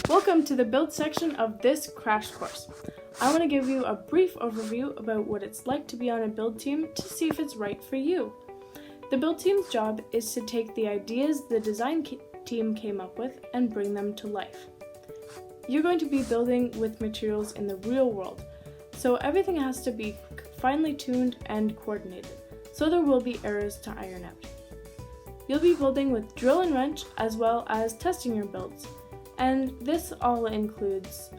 Welcome to the build section of this crash course. I want to give you a brief overview about what it's like to be on a build team to see if it's right for you. The build team's job is to take the ideas the design team came up with and bring them to life. You're going to be building with materials in the real world, so everything has to be finely tuned and coordinated, so there will be errors to iron out. You'll be building with drill and wrench as well as testing your builds, and this all includes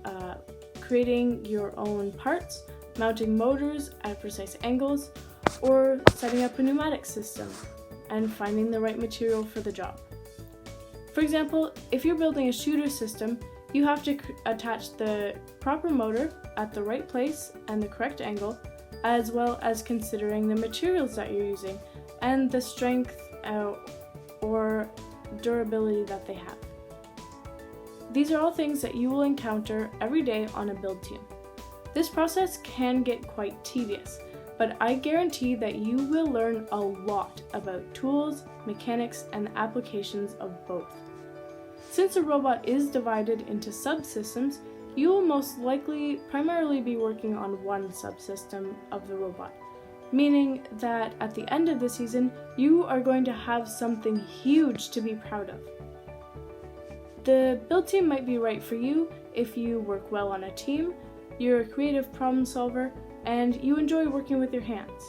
creating your own parts, mounting motors at precise angles, or setting up a pneumatic system and finding the right material for the job. For example, if you're building a shooter system, you have to attach the proper motor at the right place and the correct angle, as well as considering the materials that you're using and the strength or durability that they have. These are all things that you will encounter every day on a build team. This process can get quite tedious, but I guarantee that you will learn a lot about tools, mechanics, and the applications of both. Since a robot is divided into subsystems, you will most likely primarily be working on one subsystem of the robot, meaning that at the end of the season, you are going to have something huge to be proud of. The build team might be right for you if you work well on a team, you're a creative problem solver, and you enjoy working with your hands.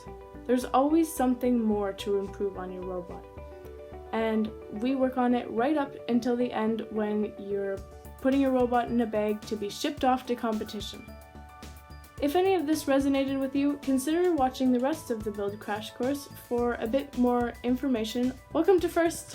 There's always something more to improve on your robot. And we work on it right up until the end when you're putting your robot in a bag to be shipped off to competition. If any of this resonated with you, consider watching the rest of the Build Crash course for a bit more information. Welcome to First!